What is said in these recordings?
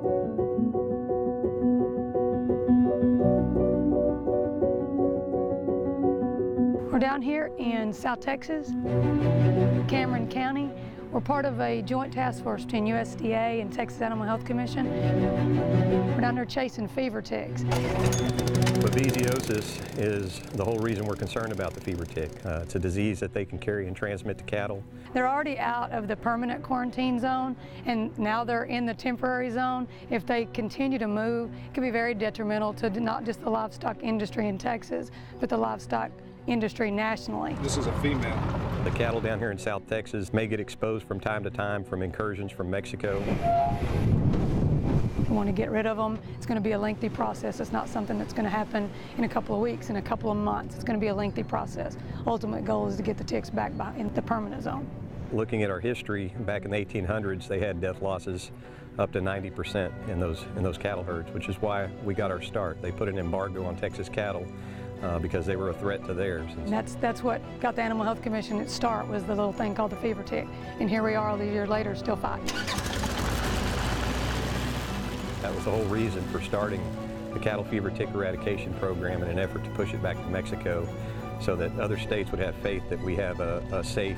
We're down here in South Texas, Cameron County. We're part of a joint task force between USDA and Texas Animal Health Commission. We're down there chasing fever ticks. Babesiosis is the whole reason we're concerned about the fever tick. It's a disease that they can carry and transmit to cattle. They're already out of the permanent quarantine zone, and now they're in the temporary zone. If they continue to move, it can be very detrimental to not just the livestock industry in Texas, but the livestock industry nationally. This is a female. The cattle down here in South Texas may get exposed from time to time from incursions from Mexico. We want to get rid of them. It's going to be a lengthy process. It's not something that's going to happen in a couple of weeks, in a couple of months. It's going to be a lengthy process. Ultimate goal is to get the ticks back in the permanent zone. Looking at our history, back in the 1800s, they had death losses up to 90% in those cattle herds, which is why we got our start. They put an embargo on Texas cattle because they were a threat to theirs. And that's what got the Animal Health Commission its start, was the little thing called the fever tick. And here we are all these years later, still fighting. That was the whole reason for starting the cattle fever tick eradication program in an effort to push it back to Mexico so that other states would have faith that we have a safe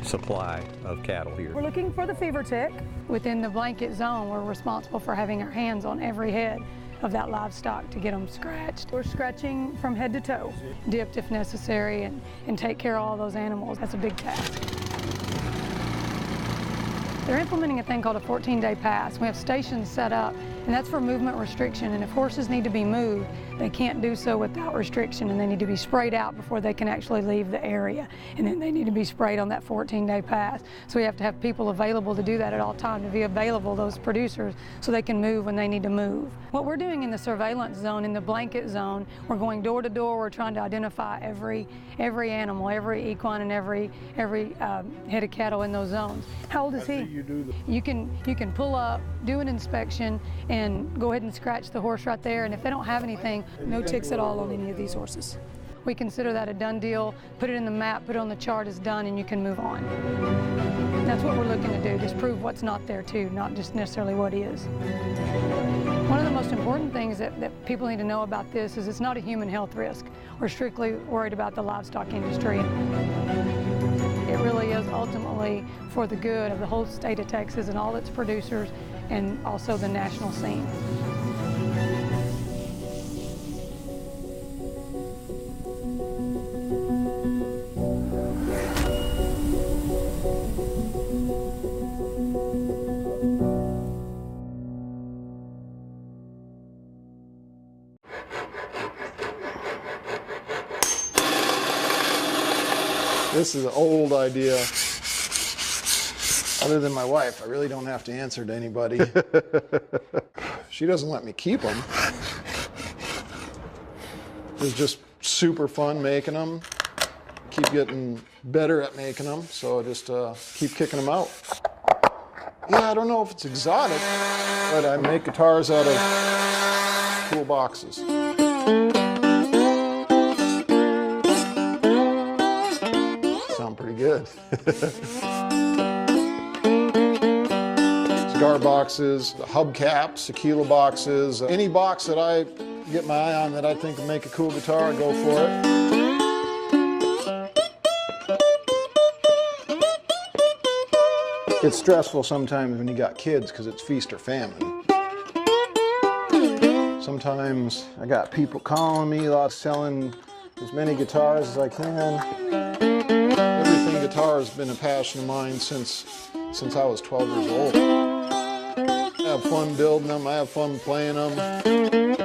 supply of cattle here. We're looking for the fever tick. Within the blanket zone, we're responsible for having our hands on every head of that livestock to get them scratched. We're scratching from head to toe, dipped if necessary, and take care of all those animals. That's a big task. They're implementing a thing called a 14-day pass. We have stations set up, and that's for movement restriction. And if horses need to be moved, they can't do so without restriction, and they need to be sprayed out before they can actually leave the area. And then they need to be sprayed on that 14-day pass. So we have to have people available to do that at all times, to be available, those producers, so they can move when they need to move. What we're doing in the surveillance zone, in the blanket zone, we're going door to door. We're trying to identify every animal, every equine, and every head of cattle in those zones. How old is he? You can pull up, do an inspection, and go ahead and scratch the horse right there. And if they don't have anything, no ticks at all on any of these horses. We consider that a done deal. Put it in the map, put it on the chart as done, and you can move on. That's what we're looking to do, just prove what's not there too, not just necessarily what is. One of the most important things that people need to know about this is it's not a human health risk. We're strictly worried about the livestock industry. It really is ultimately for the good of the whole state of Texas and all its producers, and also the national scene. This is an old idea. Other than my wife, I really don't have to answer to anybody. She doesn't let me keep them. It's just super fun making them. Keep getting better at making them, so I just keep kicking them out. Yeah, I don't know if it's exotic, but I make guitars out of tool boxes. Sound pretty good. Cigar boxes, the hubcaps, tequila boxes, any box that I get my eye on that I think will make a cool guitar, I go for it. It's stressful sometimes when you got kids because it's feast or famine. Sometimes I got people calling me, selling as many guitars as I can. Everything guitar has been a passion of mine since I was 12 years old. I have fun building them, I have fun playing them. You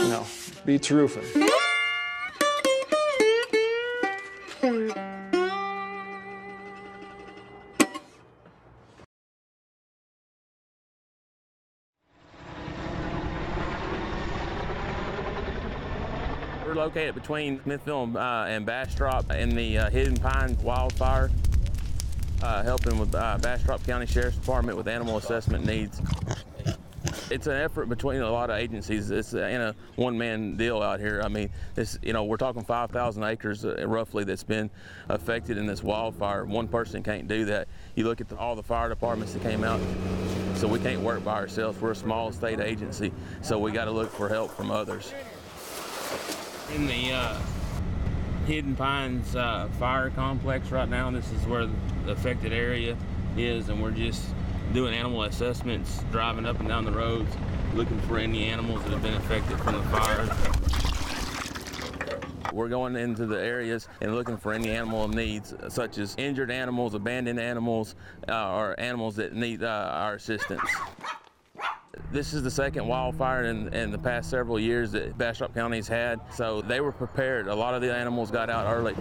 know, beats roofing. We're located between Smithville and Bastrop in the Hidden Pines wildfire, helping with Bastrop County Sheriff's Department with animal assessment needs. It's an effort between a lot of agencies. It's in a one-man deal out here. I mean, this, we're talking 5,000 acres roughly that's been affected in this wildfire. One person can't do that. You look at all the fire departments that came out. So we can't work by ourselves. We're a small state agency, so we got to look for help from others. In the Hidden Pines fire complex right now, this is where the affected area is, and we're just doing animal assessments, driving up and down the roads, looking for any animals that have been affected from the fires. We're going into the areas and looking for any animal needs, such as injured animals, abandoned animals, or animals that need our assistance. This is the second wildfire in the past several years that Bastrop County's had, so they were prepared. A lot of the animals got out early.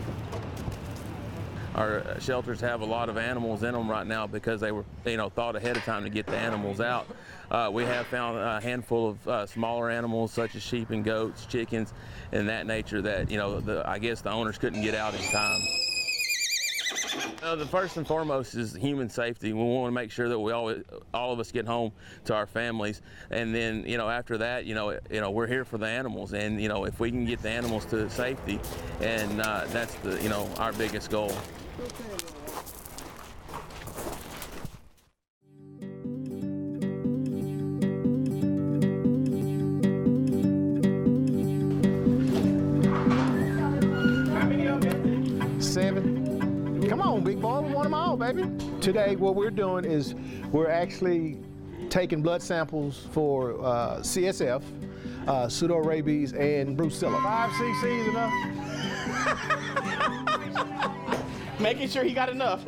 Our shelters have a lot of animals in them right now because they were, thought ahead of time to get the animals out. We have found a handful of smaller animals such as sheep and goats, chickens, and that nature that, I guess the owners couldn't get out in time. The first and foremost is human safety. We want to make sure that all of us get home to our families, and then after that, we're here for the animals, and if we can get the animals to safety, and that's our biggest goal. Seven. Come on, big boy, we want them all, baby. Today, what we're doing is we're actually taking blood samples for CSF, pseudorabies, and brucella. 5 cc's enough? Making sure he got enough.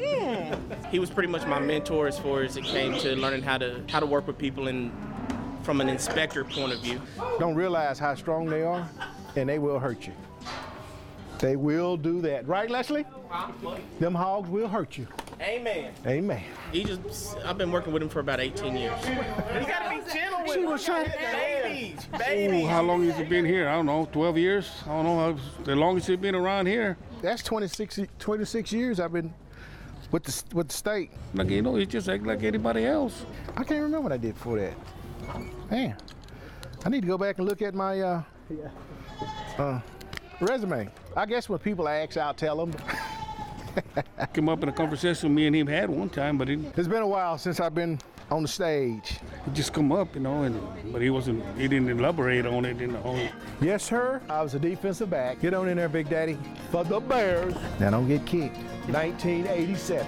He was pretty much my mentor as far as it came to learning how to work with people from an inspector point of view. Don't realize how strong they are, and they will hurt you. They will do that. Right, Leslie? Them hogs will hurt you. Amen. Amen. I've been working with him for about 18 years. You gotta be gentle with him. Was trying. Babies. Ooh, how long has he been here? I don't know, 12 years? I don't know the longest he's been around here. That's 26 years I've been with the state. Like, he just act like anybody else. I can't remember what I did before that. Man, I need to go back and look at my resume. I guess when people ask, I'll tell them. Came up in a conversation me and him had one time, but It's been a while since I've been on the stage. he just come up, but he didn't elaborate on it, Yes, sir. I was a defensive back. Get on in there, Big Daddy. For the Bears. Now don't get kicked. 1987.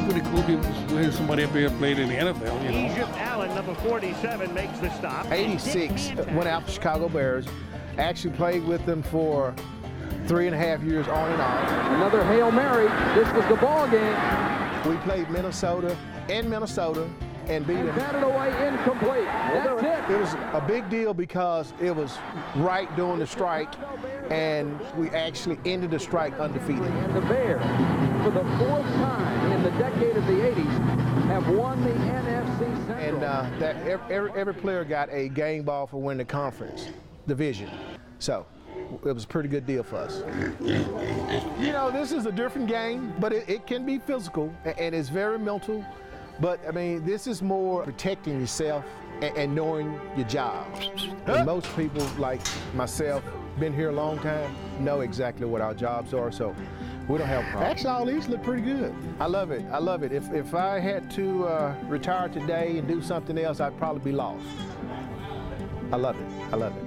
Pretty cool when somebody up here played in the NFL, Egypt Allen, number 47, makes the stop. 86, went out to Chicago Bears. Actually played with them for 3.5 years on and off. Another Hail Mary. This was the ball game. We played Minnesota and beat them. Batted away, incomplete. That's it. It was a big deal because it was right during the strike, and we actually ended the strike undefeated. And the Bears, for the 4th time in the decade of the 80s, have won the NFC Central. And every player got a game ball for winning the conference division. So it was a pretty good deal for us. This is a different game, but it can be physical, and it's very mental. But, I mean, this is more protecting yourself and knowing your job. And most people, like myself, been here a long time, know exactly what our jobs are, so we don't have problems. Actually, all these look pretty good. I love it. I love it. If I had to retire today and do something else, I'd probably be lost. I love it. I love it.